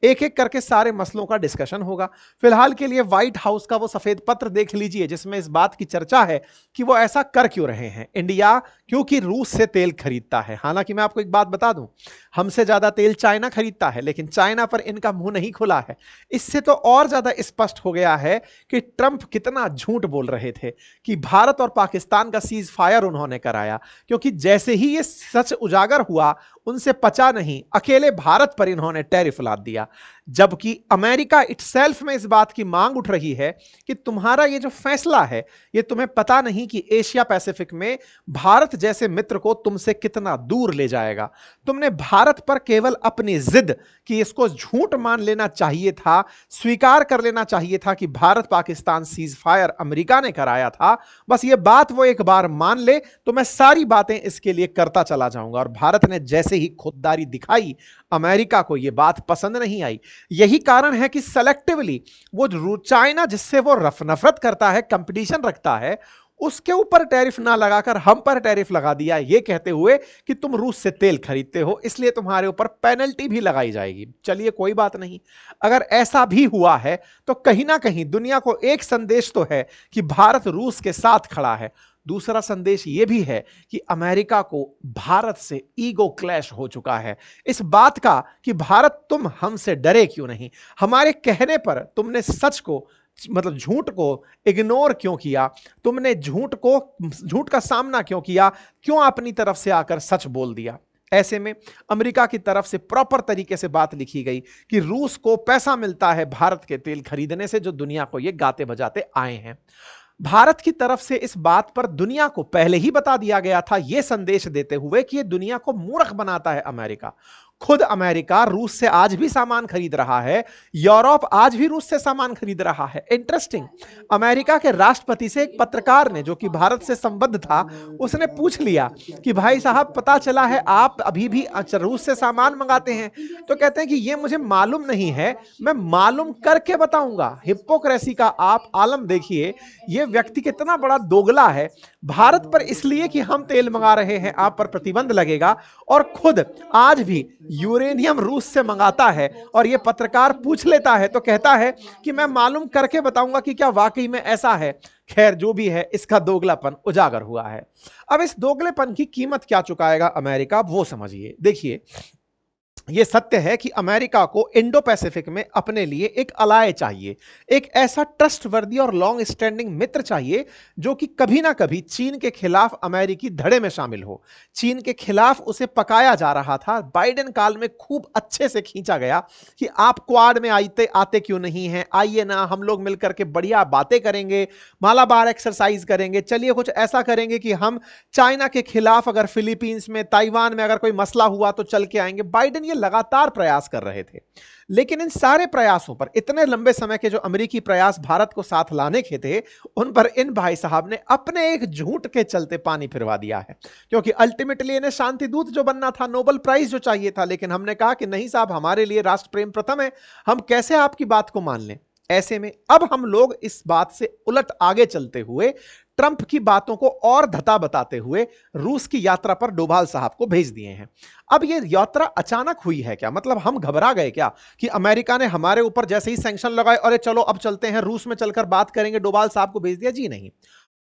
एक एक करके सारे मसलों का डिस्कशन होगा। फिलहाल के लिए व्हाइट हाउस का वो सफेद पत्र देख लीजिए जिसमें इस बात की चर्चा है कि वो ऐसा कर क्यों रहे हैं। इंडिया क्योंकि रूस से तेल खरीदता है। हालांकि मैं आपको एक बात बता दूं, हमसे ज्यादा तेल चाइना खरीदता है, लेकिन चाइना पर इनका मुंह नहीं खुला है। इससे तो और ज्यादा स्पष्ट हो गया है कि ट्रंप कितना झूठ बोल रहे थे कि भारत और पाकिस्तान का सीज फायर उन्होंने कराया, क्योंकि जैसे ही ये सच उजागर हुआ उनसे पचा नहीं, अकेले भारत पर इन्होंने टैरिफ लाद दिया। जबकि अमेरिका इटसेल्फ में इस बात की मांग उठ रही है कि तुम्हारा ये जो फैसला है, ये तुम्हें पता नहीं कि एशिया पैसिफिक में भारत जैसे मित्र को तुमसे कितना दूर ले जाएगा। तुमने भारत पर केवल अपनी जिद कि इसको झूठ मान लेना चाहिए था, स्वीकार कर लेना चाहिए था कि Bharat Pakistan cease fire America ने कराया था, बस ये बात वो एक बार मान ले तो मैं सारी बातें इसके लिए करता चला जाऊंगा। और भारत ने जैसे ही खुददारी दिखाई, अमेरिका को यह बात पसंद नहीं आई। यही कारण है कि सेलेक्टिवली वो चाइना जिससे वो रफ नफरत करता है, कंपटीशन रखता है, उसके ऊपर टैरिफ ना लगाकर हम पर टैरिफ लगा दिया, यह कहते हुए कि तुम रूस से तेल खरीदते हो इसलिए तुम्हारे ऊपर पेनल्टी भी लगाई जाएगी। चलिए कोई बात नहीं, अगर ऐसा भी हुआ है तो कहीं ना कहीं दुनिया को एक संदेश तो है कि भारत रूस के साथ खड़ा है। दूसरा संदेश यह भी है कि अमेरिका को भारत से ईगो क्लैश हो चुका है, इस बात का कि भारत तुम हमसे डरे क्यों नहीं, हमारे कहने पर तुमने सच को मतलब झूठ को इग्नोर क्यों किया, तुमने झूठ का सामना क्यों किया, क्यों अपनी तरफ से आकर सच बोल दिया। ऐसे में अमेरिका की तरफ से प्रॉपर तरीके से बात लिखी गई कि रूस को पैसा मिलता है भारत के तेल खरीदने से, जो दुनिया को ये गाते बजाते आए हैं। भारत की तरफ से इस बात पर दुनिया को पहले ही बता दिया गया था, यह संदेश देते हुए कि यह दुनिया को मूर्ख बनाता है अमेरिका। खुद अमेरिका रूस से आज भी सामान खरीद रहा है, यूरोप आज भी रूस से सामान खरीद रहा है। इंटरेस्टिंग, अमेरिका के राष्ट्रपति से एक पत्रकार ने जो कि भारत से संबद्ध था, उसने पूछ लिया कि भाई साहब पता चला है आप अभी भी रूस से सामान मंगाते हैं, तो कहते हैं कि यह मुझे मालूम नहीं है, मैं मालूम करके बताऊंगा। हिपोक्रेसी का आप आलम देखिए, यह व्यक्ति कितना बड़ा दोगला है। भारत पर इसलिए कि हम तेल मंगा रहे हैं आप पर प्रतिबंध लगेगा, और खुद आज भी यूरेनियम रूस से मंगाता है, और यह पत्रकार पूछ लेता है तो कहता है कि मैं मालूम करके बताऊंगा कि क्या वाकई में ऐसा है। खैर जो भी है, इसका दोगलापन उजागर हुआ है। अब इस दोगलेपन की कीमत क्या चुकाएगा अमेरिका, वो समझिए। देखिए, यह सत्य है कि अमेरिका को इंडो पैसिफिक में अपने लिए एक अलाय चाहिए, एक ऐसा ट्रस्टवर्दी और लॉन्ग स्टैंडिंग मित्र चाहिए जो कि कभी ना कभी चीन के खिलाफ अमेरिकी धड़े में शामिल हो। चीन के खिलाफ उसे पकाया जा रहा था, बाइडेन काल में खूब अच्छे से खींचा गया कि आप क्वाड में आते क्यों नहीं हैं, आइए ना हम लोग मिलकर के बढ़िया बातें करेंगे, मालाबार एक्सरसाइज करेंगे, चलिए कुछ ऐसा करेंगे कि हम चाइना के खिलाफ अगर फिलीपींस में, ताइवान में अगर कोई मसला हुआ तो चल के आएंगे। बाइडेन लगातार प्रयास कर रहे थे, लेकिन इन सारे प्रयासों पर, इतने लंबे समय के जो अमेरिकी प्रयास भारत को साथ लाने के थे, उन पर इन भाई साहब ने अपने एक झूठ के चलते पानी फिरवा दिया है। क्योंकि अल्टीमेटली इन्हें शांति दूत जो बनना था, नोबेल प्राइज जो चाहिए था, लेकिन हमने कहा कि नहीं साहब, हमारे लिए राष्ट्र प्रेम प्रथम है, हम कैसे आपकी बात को मान लें। ऐसे में अब हम लोग इस बात से उलट आगे चलते हुए, ट्रंप की बातों को और धता बताते हुए रूस की यात्रा पर डोभाल साहब को भेज दिए हैं। अब यह यात्रा अचानक हुई है क्या, मतलब हम घबरा गए क्या कि अमेरिका ने हमारे ऊपर जैसे ही सैंक्शन लगाए, अरे चलो अब चलते हैं रूस में चलकर बात करेंगे, डोभाल साहब को भेज दिया? जी नहीं।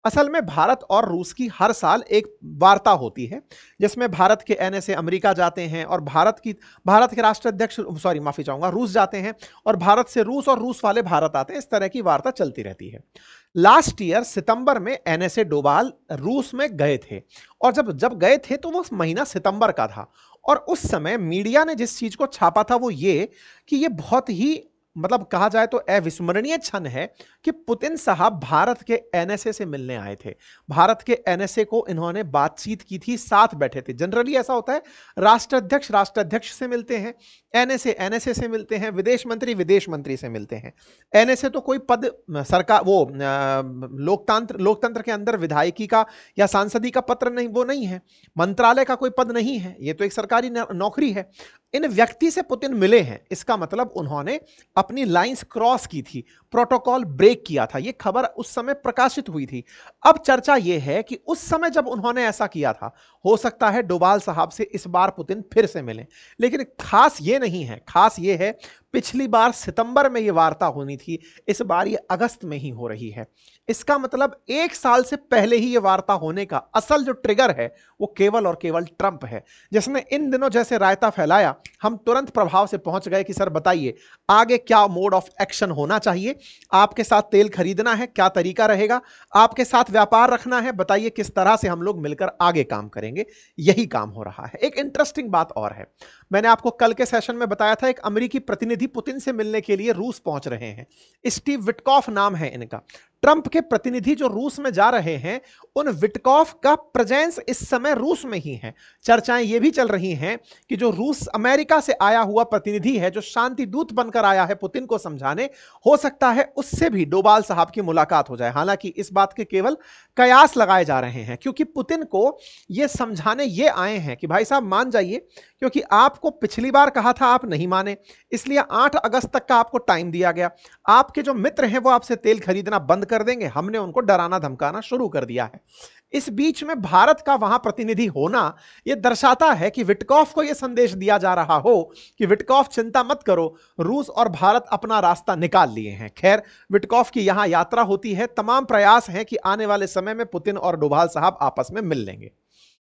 असल में भारत और रूस की हर साल एक वार्ता होती है जिसमें भारत के एनएसए अमेरिका जाते हैं और भारत के राष्ट्राध्यक्ष, सॉरी माफी चाहूंगा, रूस जाते हैं, और भारत से रूस और रूस वाले भारत आते हैं। इस तरह की वार्ता चलती रहती है। लास्ट ईयर सितंबर में एनएसए डोभाल रूस में गए थे, और जब गए थे तो वो महीना सितंबर का था, और उस समय मीडिया ने जिस चीज को छापा था वो ये कि ये बहुत ही मतलब कहा जाए तो अविस्मरणीय क्षण है कि पुतिन साहब भारत के एनएसए से मिलने आए थे। भारत के एनएसए को इन्होंने बातचीत की थी, साथ बैठे थे। जनरली ऐसा होता है, राष्ट्राध्यक्ष से मिलते हैं, एनएसए से मिलते हैं, विदेश मंत्री से मिलते हैं। एनएसए तो कोई पद सरकार, वो लोकतंत्र के अंदर विधायकी का या सांसदी का पत्र नहीं, वो नहीं है, मंत्रालय का कोई पद नहीं है, ये तो एक सरकारी नौकरी है। इन व्यक्ति से पुतिन मिले हैं, इसका मतलब उन्होंने अपनी लाइंस क्रॉस की थी, प्रोटोकॉल ब्रेक किया था। यह खबर उस समय प्रकाशित हुई थी। अब चर्चा यह है कि उस समय जब उन्होंने ऐसा किया था, हो सकता है डोभाल साहब से इस बार पुतिन फिर से मिले। लेकिन खास यह नहीं है, खास यह है पिछली बार सितंबर में यह वार्ता होनी थी, इस बार यह अगस्त में ही हो रही है। इसका मतलब 1 साल से पहले ही यह वार्ता होने का असल जो ट्रिगर है वो केवल और केवल ट्रंप है, जिसने इन दिनों जैसे रायता फैलाया, हम तुरंत प्रभाव से पहुंच गए कि सर बताइए आगे क्या मोड ऑफ एक्शन होना चाहिए, आपके साथ तेल खरीदना है, क्या तरीका रहेगा, आपके साथ व्यापार रखना है, बताइए किस तरह से हम लोग मिलकर आगे काम करेंगे। यही काम हो रहा है। एक इंटरेस्टिंग बात और है, मैंने आपको कल के सेशन में बताया था, एक अमेरिकी प्रतिनिधि पुतिन से मिलने के लिए रूस पहुंच रहे हैं। स्टीव विटकॉफ नाम है इनका। ट्रंप के प्रतिनिधि जो रूस में जा रहे हैं, उन विटकॉफ का प्रेजेंस इस समय रूस में ही है। चर्चाएं ये भी चल रही हैं कि जो रूस अमेरिका से आया हुआ प्रतिनिधि है, जो शांति दूत बनकर आया है पुतिन को समझाने, हो सकता है उससे भी डोभाल साहब की मुलाकात हो जाए। हालांकि इस बात के केवल कयास लगाए जा रहे हैं, क्योंकि पुतिन को यह समझाने ये आए हैं कि भाई साहब मान जाइए, क्योंकि आपको पिछली बार कहा था आप नहीं माने, इसलिए 8 अगस्त तक का आपको टाइम दिया गया। आपके जो मित्र हैं वो आपसे तेल खरीदना बंद कर देंगे, हमने उनको डराना धमकाना शुरू कर दिया है। इस बीच में भारत का वहां प्रतिनिधि होना यह दर्शाता है कि विटकॉफ को यह संदेश दिया जा रहा हो कि विटकॉफ चिंता मत करो, रूस और भारत अपना रास्ता निकाल लिए हैं। खैर, विटकॉफ की यहां यात्रा होती है, तमाम प्रयास हैं कि आने वाले समय में पुतिन और डोभाल साहब आपस में मिल लेंगे।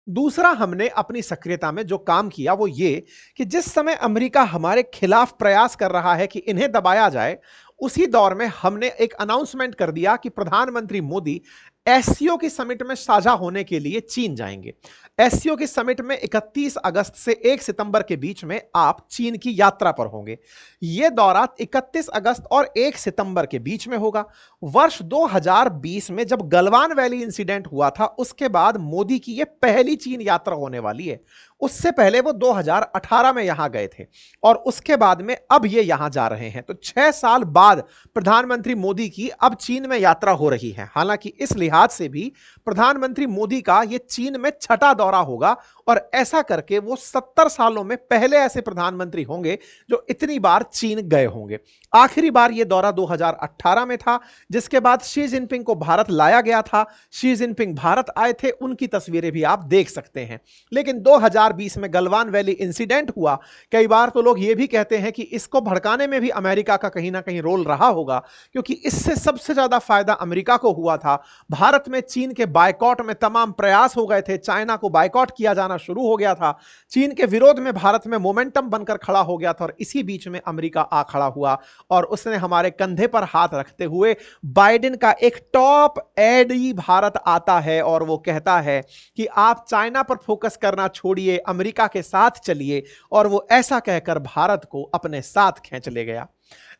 दूसरा हमने अपनी सक्रियता में जो काम किया वो ये कि जिस समय अमेरिका हमारे खिलाफ प्रयास कर रहा है कि इन्हें दबाया जाए, उसी दौर में हमने एक अनाउंसमेंट कर दिया कि प्रधानमंत्री मोदी एससीओ की समिट में साझा होने के लिए चीन जाएंगे। एससीओ की समिट में 31 अगस्त से 1 सितंबर के बीच में आप चीन की यात्रा पर होंगे। यह दौरा 31 अगस्त और 1 सितंबर के बीच में होगा। वर्ष 2020 में जब गलवान वैली इंसिडेंट हुआ था, उसके बाद मोदी की यह पहली चीन यात्रा होने वाली है। उससे पहले वो 2018 में यहां गए थे और उसके बाद में अब ये यहां जा रहे हैं। तो 6 साल बाद प्रधानमंत्री मोदी की अब चीन में यात्रा हो रही है। हालांकि इस लिहाज से भी प्रधानमंत्री मोदी का यह चीन में छठा दौरा होगा और ऐसा करके वो 70 सालों में पहले ऐसे प्रधानमंत्री होंगे जो इतनी बार चीन गए होंगे। आखिरी बार यह दौरा 2018 में था, जिसके बाद शी जिनपिंग को भारत लाया गया था। शी जिनपिंग भारत आए थे, उनकी तस्वीरें भी आप देख सकते हैं। लेकिन 2020 में गलवान वैली इंसिडेंट हुआ। कई बार तो लोग यह भी कहते हैं कि इसको भड़काने में भी अमेरिका का कहीं ना कहीं रोल रहा होगा, क्योंकि इससे सबसे ज्यादा फायदा अमेरिका को हुआ था। भारत में चीन के बायकॉट में तमाम प्रयास हो गए थे, चाइना को बायकॉट किया जाना शुरू हो गया था, चीन के विरोध में भारत में मोमेंटम बनकर खड़ा हो गया था और इसी बीच में अमेरिका आ खड़ा हुआ और उसने हमारे कंधे पर हाथ रखते हुए बाइडेन का एक टॉप एड ही भारत आता है और वो कहता है कि आप चाइना पर फोकस करना छोड़िए, अमेरिका के साथ चलिए, और वो ऐसा कहकर भारत को अपने साथ खींच ले गया।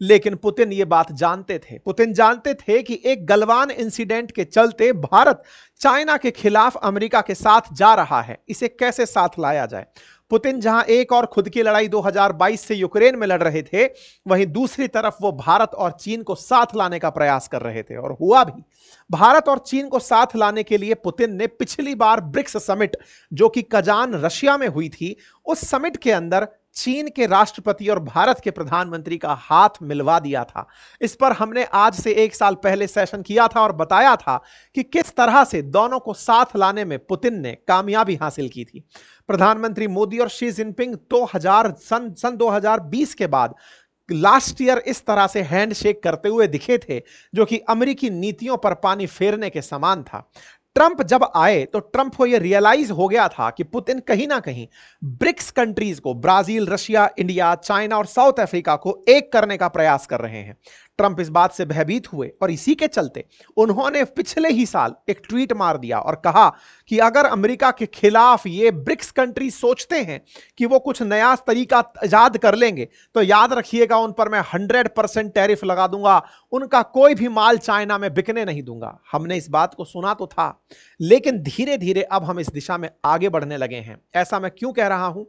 लेकिन पुतिन ये बात जानते थे। पुतिन जानते थे कि एक गलवान इंसिडेंट के चलते भारत चाइना के खिलाफ अमेरिका के साथ जा रहा है, इसे कैसे साथ लाया जाए। पुतिन जहां एक और खुद की लड़ाई 2022 से यूक्रेन में लड़ रहे थे, वहीं दूसरी तरफ वो भारत और चीन को साथ लाने का प्रयास कर रहे थे, और हुआ भी। भारत और चीन को साथ लाने के लिए पुतिन ने पिछली बार ब्रिक्स समिट, जो कि कजान रशिया में हुई थी, उस समिट के अंदर चीन के राष्ट्रपति और भारत के प्रधानमंत्री का हाथ मिलवा दिया था। इस पर हमने आज से 1 साल पहले सेशन किया था और बताया था कि किस तरह से दोनों को साथ लाने में पुतिन ने कामयाबी हासिल की थी। प्रधानमंत्री मोदी और शी जिनपिंग सन 2020 के बाद लास्ट ईयर इस तरह से हैंडशेक करते हुए दिखे थे, जो कि अमेरिकी नीतियों पर पानी फेरने के समान था। ट्रंप जब आए तो ट्रंप को यह रियलाइज हो गया था कि पुतिन कहीं ना कहीं ब्रिक्स कंट्रीज को, ब्राजील, रशिया, इंडिया, चाइना और साउथ अफ्रीका को एक करने का प्रयास कर रहे हैं। ट्रंप इस बात से भयभीत हुए और इसी के चलते उन्होंने पिछले ही साल एक ट्वीट मार दिया और कहा कि अगर अमेरिका के खिलाफ ये ब्रिक्स कंट्री सोचते हैं कि वो कुछ नया तरीका इजाद कर लेंगे, तो याद रखिएगा उन पर मैं 100% टैरिफ लगा दूंगा, उनका कोई भी माल चाइना में बिकने नहीं दूंगा। हमने इस बात को सुना तो था, लेकिन धीरे धीरे अब हम इस दिशा में आगे बढ़ने लगे हैं। ऐसा मैं क्यों कह रहा हूं,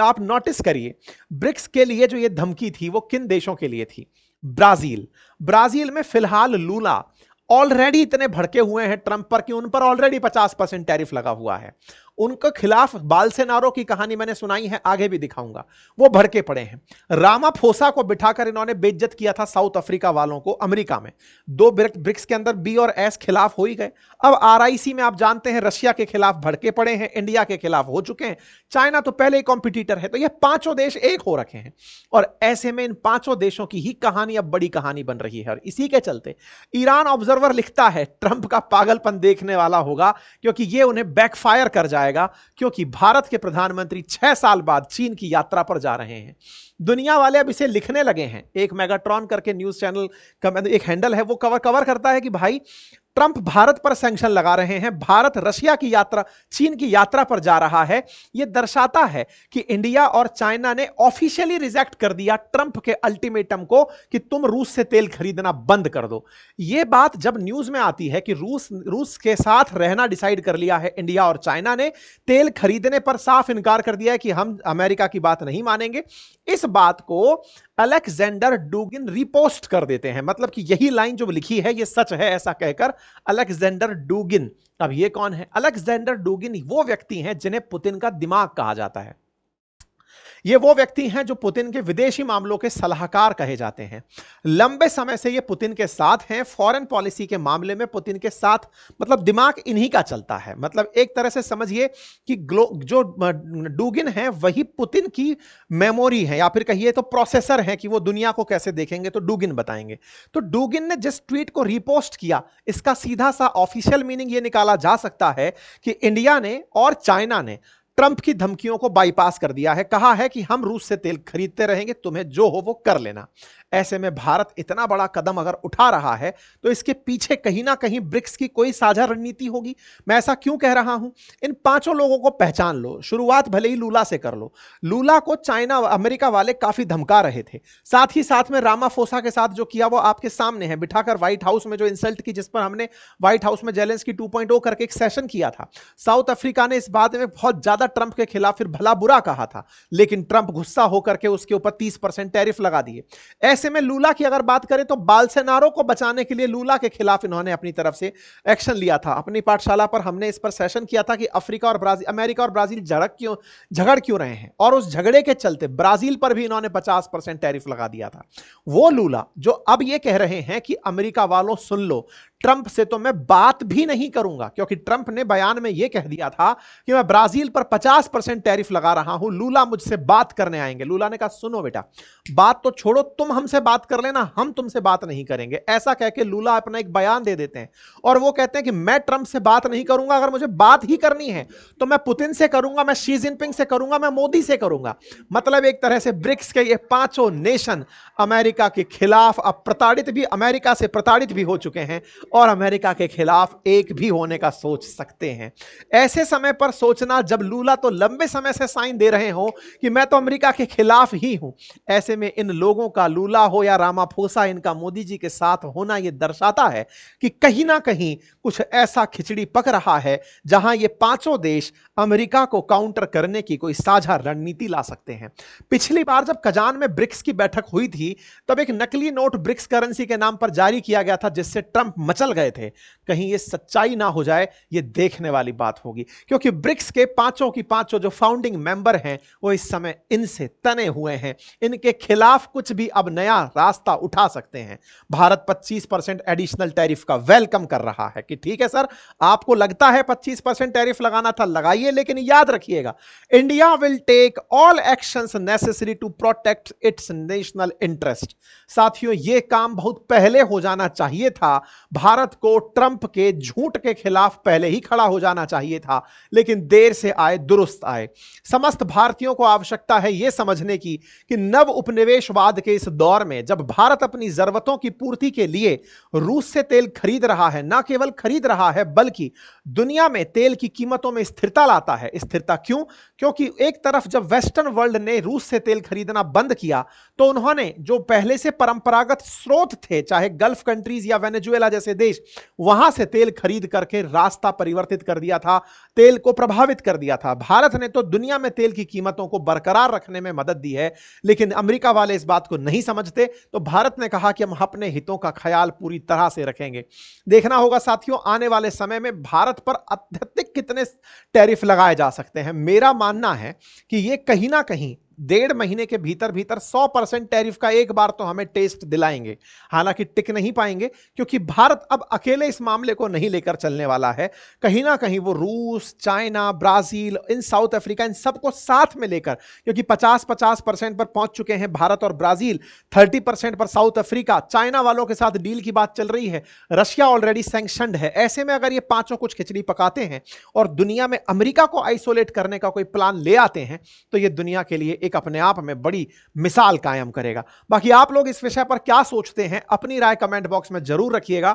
आप नोटिस करिए, ब्रिक्स के लिए जो ये धमकी थी वो किन देशों के लिए थी। ब्राजील में फिलहाल लूला ऑलरेडी इतने भड़के हुए हैं ट्रंप पर कि उन पर ऑलरेडी 50% टैरिफ लगा हुआ है। उनके खिलाफ बाल्सेनारो की कहानी मैंने सुनाई है, आगे भी दिखाऊंगा। वो भड़के पड़े हैं। रामाफोसा को बिठाकर इन्होंने बेइज्जत किया था साउथ अफ्रीका वालों को अमेरिका में। दो ब्रिक्स के अंदर बी और एस खिलाफ हो ही गए। अब आरआईसी में आप जानते हैं रशिया के खिलाफ भड़के पड़े हैं, इंडिया के खिलाफ हो चुके हैं, चाइना तो पहले ही कॉम्पिटिटर है। तो ये पांचों देश एक हो रखे हैं और ऐसे में इन पांचों देशों की ही कहानी अब बड़ी कहानी बन रही है। और इसी के चलते ईरान ऑब्जर्वर लिखता है ट्रंप का पागलपन देखने वाला होगा, क्योंकि यह उन्हें बैकफायर कर जाएगा, क्योंकि भारत के प्रधानमंत्री 6 साल बाद चीन की यात्रा पर जा रहे हैं। दुनिया वाले अब इसे लिखने लगे हैं। एक मेगाट्रॉन करके न्यूज चैनल का एक हैंडल है, वो कवर करता है कि भाई ट्रंप भारत पर सैंक्शन लगा रहे हैं, भारत रशिया की यात्रा, चीन की यात्रा पर जा रहा है। यह दर्शाता है कि इंडिया और चाइना ने ऑफिशियली रिजेक्ट कर दिया ट्रंप के अल्टीमेटम को कि तुम रूस से तेल खरीदना बंद कर दो। यह बात जब न्यूज में आती है कि रूस के साथ रहना डिसाइड कर लिया है इंडिया और चाइना ने, तेल खरीदने पर साफ इनकार कर दिया है कि हम अमेरिका की बात नहीं मानेंगे, इस बात को अलेक्जेंडर डुगिन रिपोस्ट कर देते हैं। मतलब कि यही लाइन जो लिखी है ये सच है, ऐसा कहकर अलेक्जेंडर डुगिन। अब ये कौन है? अलेक्जेंडर डुगिन वो व्यक्ति हैं जिन्हें पुतिन का दिमाग कहा जाता है। ये वो व्यक्ति हैं जो पुतिन के विदेशी मामलों के सलाहकार कहे जाते हैं। लंबे समय से ये पुतिन के साथ हैं, फॉरेन पॉलिसी के मामले में पुतिन के साथ, मतलब दिमाग इन्हीं का चलता है। मतलब एक तरह से समझिए कि जो डुगिन है वही पुतिन की मेमोरी है, या फिर कहिए तो प्रोसेसर है कि वो दुनिया को कैसे देखेंगे तो डुगिन बताएंगे। तो डुगिन ने जिस ट्वीट को रिपोस्ट किया, इसका सीधा सा ऑफिशियल मीनिंग ये निकाला जा सकता है कि इंडिया ने और चाइना ने ट्रंप की धमकियों को बाईपास कर दिया है। कहा है कि हम रूस से तेल खरीदते रहेंगे, तुम्हें जो हो वो कर लेना। ऐसे में भारत इतना बड़ा कदम अगर उठा रहा है तो इसके पीछे कहीं ना कहीं ब्रिक्स की कोई साझा रणनीति होगी। मैं ऐसा क्यों कह रहा हूं? इन पांचों लोगों को पहचान लो। शुरुआत भले ही लूला से कर लो। लूला को चाइना अमेरिका वाले काफी धमका रहे थे, साथ ही साथ में रामाफोसा के साथ जो किया वो आपके सामने है। बिठाकर व्हाइट हाउस में जो इंसल्ट की, जिस पर हमने व्हाइट हाउस में जेलेंस्की 2.0 करके एक सेशन किया था। साउथ अफ्रीका ने इस बात में बहुत ज्यादा ट्रंप के खिलाफ फिर भला बुरा कहा था, लेकिन ट्रंप गुस्सा होकर के उसके ऊपर 30% टैरिफ लगा दिए। ऐसे में लूला की अगर बात करें तो बाल्सेनारो को बचाने के लिए लूला के खिलाफ इन्होंने अपनी तरफ से एक्शन लिया था। अपनी पाठशाला पर हमने इस पर सेशन किया था कि अफ्रीका और ब्राजील, अमेरिका और ब्राजील झगड़ क्यों रहे हैं, और उस झगड़े के चलते ब्राजील पर भी इन्होंने 50% टैरिफ लगा दिया था। वो लूला जो अब ये कह रहे हैं कि अमेरिका वालों सुन लो, ट्रंप से तो मैं बात भी नहीं करूंगा, क्योंकि ट्रंप ने बयान में यह कह दिया था कि मैं ब्राजील पर 50% टैरिफ लगा रहा हूं, लूला मुझसे बात करने आएंगे। लूला ने कहा सुनो बेटा, बात तो छोड़ो, तुम हमसे बात कर लेना, हम तुमसे बात नहीं करेंगे। ऐसा कह के लूला अपना एक बयान दे देते हैं और वो कहते हैं कि मैं ट्रंप से बात नहीं करूंगा, अगर मुझे बात ही करनी है तो मैं पुतिन से करूंगा, मैं शी जिनपिंग से करूंगा, मैं मोदी से करूंगा। मतलब एक तरह से ब्रिक्स के ये पांचों नेशन अमेरिका के खिलाफ अब प्रताड़ित भी, अमेरिका से प्रताड़ित भी हो चुके हैं और अमेरिका के खिलाफ एक भी होने का सोच सकते हैं। ऐसे समय पर सोचना जब लूला तो लंबे समय से साइन दे रहे हो कि मैं तो अमेरिका के खिलाफ ही हूं, ऐसे में इन लोगों का, लूला हो या रामाफोसा, इनका मोदी जी के साथ होना यह दर्शाता है कि कहीं ना कहीं कुछ ऐसा खिचड़ी पक रहा है जहां ये पांचों देश अमेरिका को काउंटर करने की कोई साझा रणनीति ला सकते हैं। पिछली बार जब कजान में ब्रिक्स की बैठक हुई थी तब एक नकली नोट ब्रिक्स करेंसी के नाम पर जारी किया गया था, जिससे ट्रंप मचल गए थे। कहीं ये सच्चाई ना हो जाए, ये देखने वाली बात होगी, क्योंकि ब्रिक्स के पांचों की पांचों जो फाउंडिंग मेंबर हैं वो इस समय इनसे तने हुए हैं। इनके खिलाफ कुछ भी अब नया रास्ता उठा सकते हैं। भारत 25% एडिशनल टैरिफ का वेलकम कर रहा है कि ठीक है सर, आपको लगता है 25% टैरिफ लगाना था, लगाइए, लेकिन याद रखिएगा India will take all actions necessary to protect its national interest. साथियों, यह काम बहुत पहले हो जाना चाहिए था। भारत को ट्रंप के झूठ के खिलाफ पहले ही खड़ा हो जाना चाहिए था, लेकिन देर से आए दुरुस्त आए। समस्त भारतीयों को आवश्यकता है यह समझने की कि नव उपनिवेशवाद के इस दौर में जब भारत अपनी जरूरतों की पूर्ति के लिए रूस से तेल खरीद रहा है, ना केवल खरीद रहा है बल्कि दुनिया में तेल की कीमतों में स्थिरता लाता है। स्थिरता क्यों? क्योंकि एक तरफ जब वेस्टर्न वर्ल्ड ने रूस से तेल खरीदना बंद किया तो उन्होंने जो पहले से परंपरागत स्रोत थे, चाहे गल्फ कंट्रीज या वेनेजुएला जैसे देश, वहां से तेल खरीद करके रास्ता परिवर्तित कर दिया था, तेल को प्रभावित कर दिया था। होगा। भारत ने तो दुनिया में तेल की कीमतों को बरकरार रखने में मदद दी है, लेकिन अमेरिका वाले इस बात को नहीं समझते। तो भारत ने कहा कि हम अपने हितों का ख्याल पूरी तरह से रखेंगे। देखना होगा साथियों, आने वाले समय में भारत पर अत्यधिक कितने टैरिफ लगाए जा सकते हैं। मेरा मानना है कि ये कहीं ना कहीं 1.5 महीने के भीतर भीतर 100% टैरिफ का एक बार तो हमें टेस्ट दिलाएंगे। हालांकि टिक नहीं पाएंगे, क्योंकि भारत अब अकेले इस मामले को नहीं लेकर चलने वाला है। कहीं ना कहीं वो रूस, चाइना, ब्राजील, इन साउथ अफ्रीका, इन सबको साथ में लेकर, क्योंकि 50% पर पहुंच चुके हैं भारत और ब्राजील, 30% पर साउथ अफ्रीका, चाइना वालों के साथ डील की बात चल रही है, रशिया ऑलरेडी सैंक्शनड है। ऐसे में अगर ये पांचों कुछ खिचड़ी पकाते हैं और दुनिया में अमेरिका को आइसोलेट करने का कोई प्लान ले आते हैं, तो ये दुनिया के लिए एक अपने आप में बड़ी मिसाल कायम करेगा। बाकी आप लोग इस विषय पर क्या सोचते हैं, अपनी राय कमेंट बॉक्स में जरूर रखिएगा।